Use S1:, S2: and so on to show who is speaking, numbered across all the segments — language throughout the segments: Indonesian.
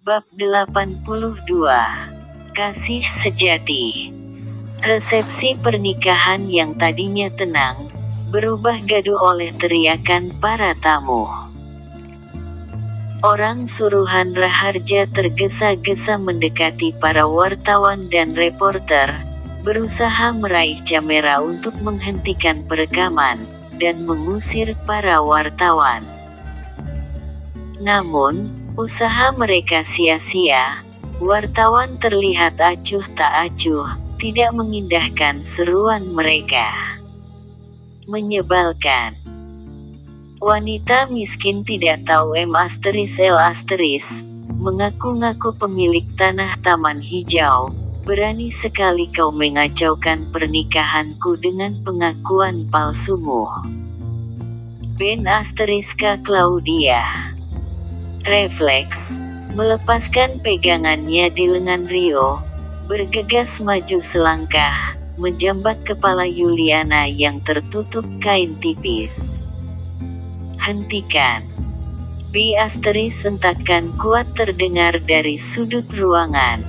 S1: Bab 82. Kasih Sejati. Resepsi pernikahan yang tadinya tenang, berubah gaduh oleh teriakan para tamu. Orang suruhan Raharja tergesa-gesa mendekati para wartawan dan reporter, berusaha meraih kamera untuk menghentikan perekaman, dan mengusir para wartawan. Namun, usaha mereka sia-sia. Wartawan terlihat acuh tak acuh, tidak mengindahkan seruan mereka. Menyebalkan. Wanita miskin tidak tahu L*, mengaku-ngaku pemilik tanah Taman Hijau. Berani sekali kau mengacaukan pernikahanku dengan pengakuan palsumu. Ben Claudia. Refleks, melepaskan pegangannya di lengan Rio, bergegas maju selangkah, menjambak kepala Yuliana yang tertutup kain tipis. Hentikan. B*, hentakan kuat terdengar dari sudut ruangan.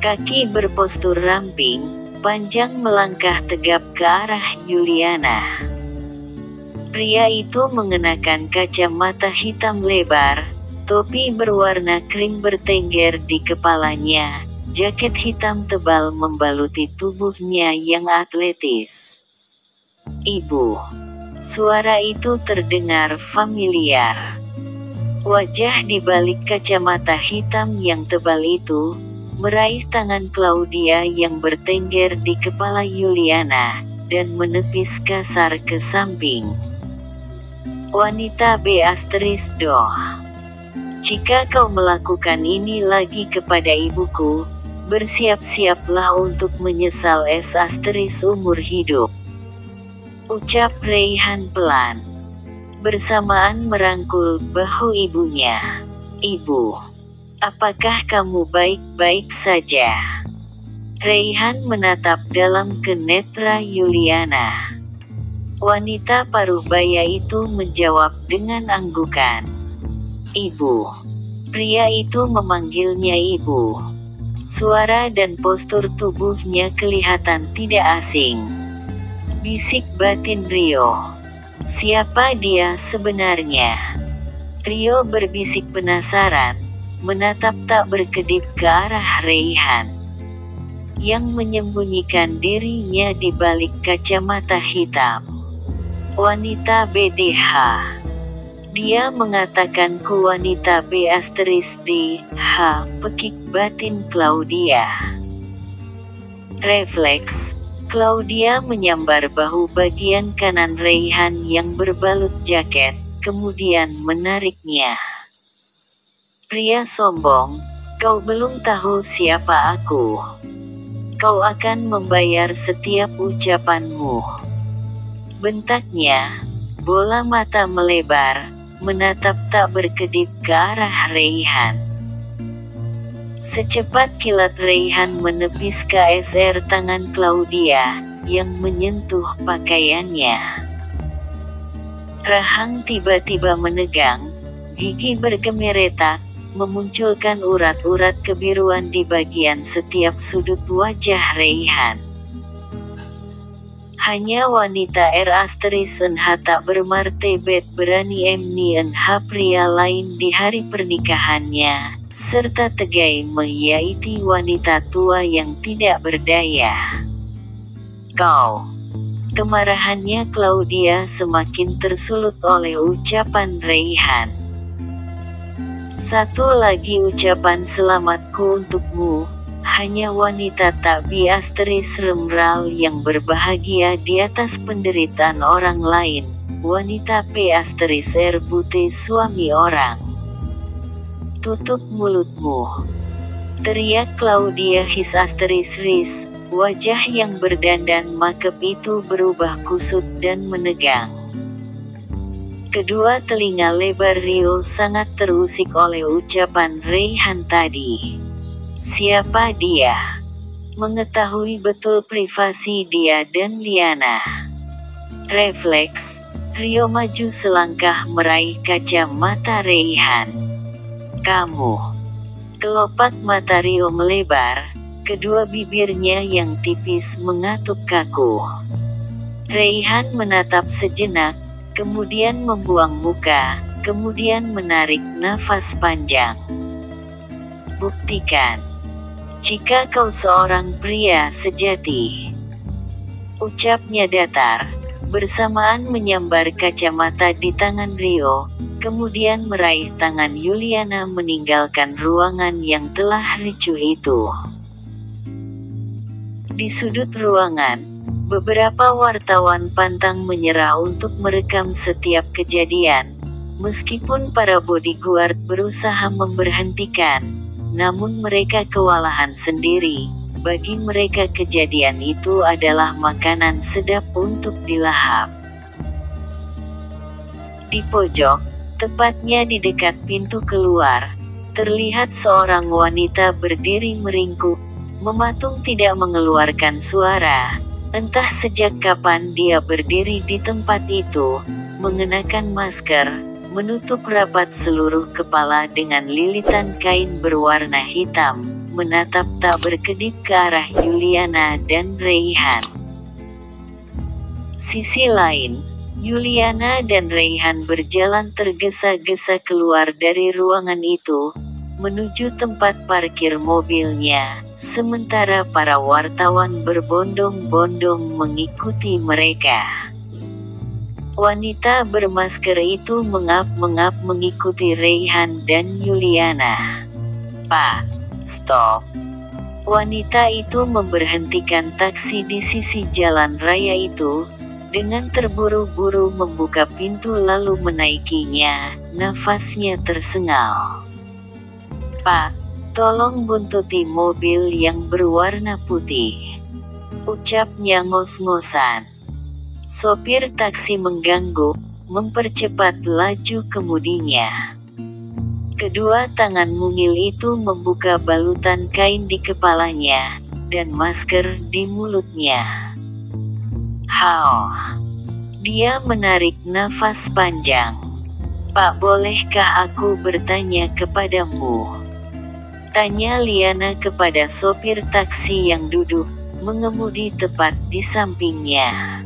S1: Kaki berpostur ramping, panjang melangkah tegap ke arah Yuliana. Pria itu mengenakan kacamata hitam lebar, topi berwarna krim bertengger di kepalanya, jaket hitam tebal membaluti tubuhnya yang atletis. Ibu. Suara itu terdengar familiar. Wajah di balik kacamata hitam yang tebal itu, meraih tangan Claudia yang bertengger di kepala Yuliana, dan menepis kasar ke samping. Wanita B*, jika kau melakukan ini lagi kepada ibuku, bersiap-siaplah untuk menyesal umur hidup. Ucap Raihan pelan. Bersamaan merangkul bahu ibunya. Ibu, apakah kamu baik-baik saja? Raihan menatap dalam ke netra Yuliana. Wanita paruh baya itu menjawab dengan anggukan. Ibu. Pria itu memanggilnya ibu. Suara dan postur tubuhnya kelihatan tidak asing. Bisik batin Rio. Siapa dia sebenarnya? Rio berbisik penasaran, menatap tak berkedip ke arah Raihan, yang menyembunyikan dirinya di balik kacamata hitam. Wanita BDH. Dia mengatakan ku wanita B*, pekik batin Claudia. Refleks. Claudia menyambar bahu bagian kanan Raihan yang berbalut jaket, kemudian menariknya. Pria sombong, kau belum tahu siapa aku. Kau akan membayar setiap ucapanmu. Bentaknya, bola mata melebar, menatap tak berkedip ke arah Raihan. Secepat kilat Raihan menepis KSR tangan Claudia, yang menyentuh pakaiannya. Rahang tiba-tiba menegang, gigi bergemeretak, memunculkan urat-urat kebiruan di bagian setiap sudut wajah Raihan. Hanya wanita tak bermartabat berani pria lain di hari pernikahannya, serta tegai menyaiti wanita tua yang tidak berdaya. Kau. Kemarahannya Claudia semakin tersulut oleh ucapan Raihan. Satu lagi ucapan selamatku untukmu, hanya wanita tak remral yang berbahagia di atas penderitaan orang lain, wanita P*, bute suami orang. Tutup mulutmu. Teriak Claudia ris, wajah yang berdandan makeup itu berubah kusut dan menegang. Kedua telinga lebar Rio sangat terusik oleh ucapan Raihan tadi. Siapa dia? Mengetahui betul privasi dia dan Liana. Refleks, Rio maju selangkah meraih kaca mata Raihan. Kamu. Kelopak mata Rio melebar, kedua bibirnya yang tipis mengatup kaku. Reihan menatap sejenak, kemudian membuang muka, kemudian menarik nafas panjang. Buktikan, jika kau seorang pria sejati. Ucapnya datar, bersamaan menyambar kacamata di tangan Rio, kemudian meraih tangan Yuliana meninggalkan ruangan yang telah ricuh itu. Di sudut ruangan, beberapa wartawan pantang menyerah untuk merekam setiap kejadian, meskipun para bodyguard berusaha memberhentikan, namun mereka kewalahan sendiri. Bagi mereka kejadian itu adalah makanan sedap untuk dilahap. Di pojok, tepatnya di dekat pintu keluar, terlihat seorang wanita berdiri meringkuk, mematung tidak mengeluarkan suara. Entah sejak kapan dia berdiri di tempat itu, mengenakan masker, menutup rapat seluruh kepala dengan lilitan kain berwarna hitam, menatap tak berkedip ke arah Yuliana dan Reihan. Sisi lain, Yuliana dan Reihan berjalan tergesa-gesa keluar dari ruangan itu, menuju tempat parkir mobilnya, sementara para wartawan berbondong-bondong mengikuti mereka. Wanita bermasker itu mengap-ngap mengikuti Reihan dan Yuliana. "Pak, stop!" Wanita itu memberhentikan taksi di sisi jalan raya itu, dengan terburu-buru membuka pintu lalu menaikinya, nafasnya tersengal. "Pak, tolong buntuti mobil yang berwarna putih," ucapnya ngos-ngosan. Sopir taksi mengganggu, mempercepat laju kemudinya. Kedua tangan mungil itu membuka balutan kain di kepalanya, dan masker di mulutnya. "Hao!" Dia menarik nafas panjang. "Pak, bolehkah aku bertanya kepadamu?" Tanya Liana kepada sopir taksi yang duduk, mengemudi tepat di sampingnya.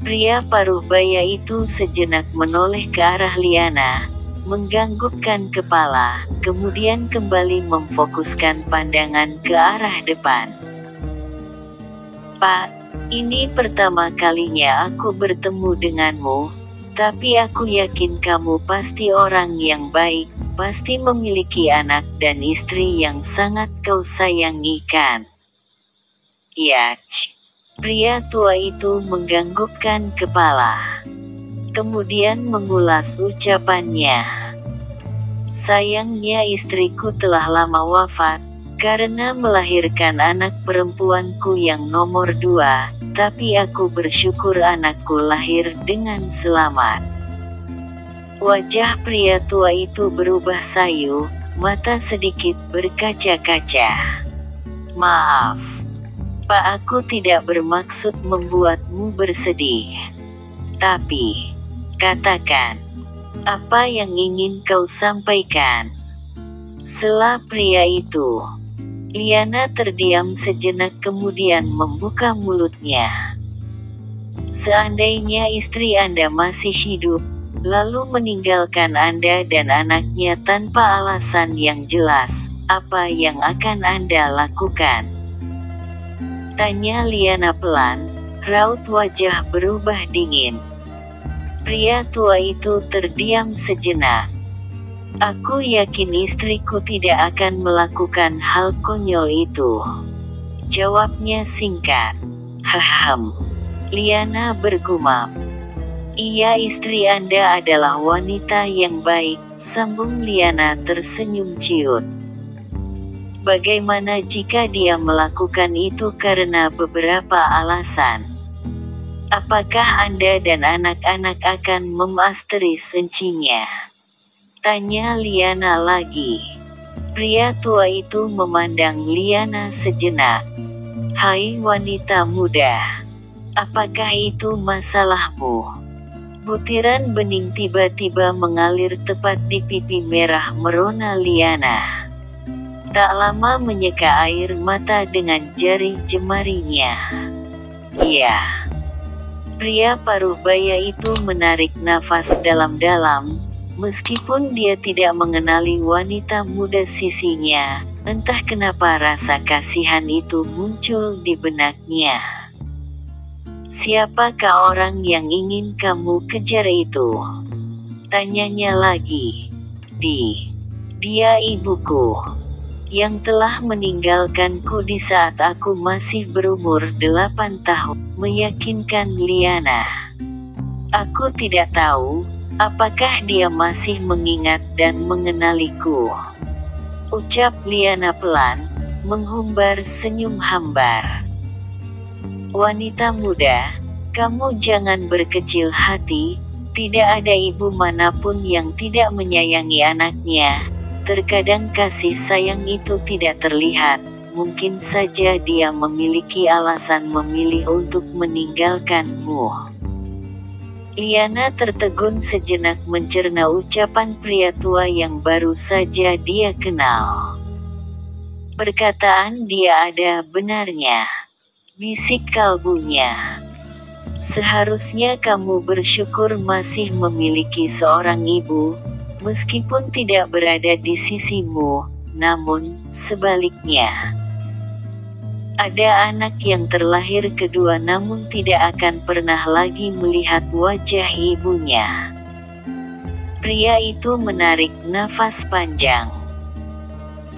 S1: Pria paruh baya itu sejenak menoleh ke arah Liana, menganggukkan kepala, kemudian kembali memfokuskan pandangan ke arah depan. "Pak, ini pertama kalinya aku bertemu denganmu, tapi aku yakin kamu pasti orang yang baik, pasti memiliki anak dan istri yang sangat kau sayangi kan?" "Yach." Pria tua itu menganggukkan kepala. Kemudian mengulas ucapannya. "Sayangnya istriku telah lama wafat, karena melahirkan anak perempuanku yang nomor 2, tapi aku bersyukur anakku lahir dengan selamat." Wajah pria tua itu berubah sayu, mata sedikit berkaca-kaca. "Maaf, Pak, aku tidak bermaksud membuatmu bersedih. Tapi, katakan, apa yang ingin kau sampaikan?" Sela pria itu. Liana terdiam sejenak kemudian membuka mulutnya. "Seandainya istri Anda masih hidup, lalu meninggalkan Anda dan anaknya tanpa alasan yang jelas, apa yang akan Anda lakukan?" Tanya Liana pelan, raut wajah berubah dingin. Pria tua itu terdiam sejenak. "Aku yakin istriku tidak akan melakukan hal konyol itu," jawabnya singkat. "Hahem." Liana bergumam. "Iya, istri Anda adalah wanita yang baik," sambung Liana tersenyum ciut. "Bagaimana jika dia melakukan itu karena beberapa alasan? Apakah Anda dan anak-anak akan memasterisasinya?" Tanya Liana lagi. Pria tua itu memandang Liana sejenak. "Hai wanita muda, apakah itu masalahmu?" Butiran bening tiba-tiba mengalir tepat di pipi merah merona Liana. Tak lama menyeka air mata dengan jari jemarinya. Iya. Pria paruh baya itu menarik nafas dalam-dalam, meskipun dia tidak mengenali wanita muda sisinya. Entah kenapa rasa kasihan itu muncul di benaknya. Siapakah orang yang ingin kamu kejar itu? Tanyanya lagi. Dia ibuku, yang telah meninggalkanku di saat aku masih berumur 8 tahun, meyakinkan Liana. Aku tidak tahu, apakah dia masih mengingat dan mengenaliku. Ucap Liana pelan, menghumbar senyum hambar. Wanita muda, kamu jangan berkecil hati, tidak ada ibu manapun yang tidak menyayangi anaknya. Terkadang kasih sayang itu tidak terlihat, mungkin saja dia memiliki alasan memilih untuk meninggalkanmu. Liana tertegun sejenak mencerna ucapan pria tua yang baru saja dia kenal. Perkataan dia ada benarnya. Bisik kalbunya. Seharusnya kamu bersyukur masih memiliki seorang ibu, meskipun tidak berada di sisimu, namun sebaliknya. Ada anak yang terlahir kedua namun tidak akan pernah lagi melihat wajah ibunya. Pria itu menarik nafas panjang.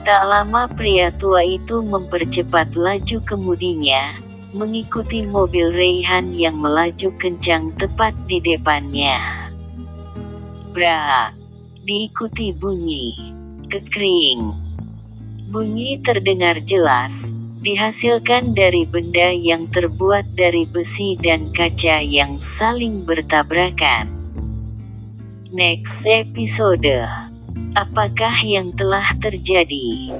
S1: Tak lama pria tua itu mempercepat laju kemudinya, mengikuti mobil Raihan yang melaju kencang tepat di depannya. Brak! Diikuti bunyi kekring. Bunyi terdengar jelas, dihasilkan dari benda yang terbuat dari besi dan kaca yang saling bertabrakan. Next episode. Apakah yang telah terjadi?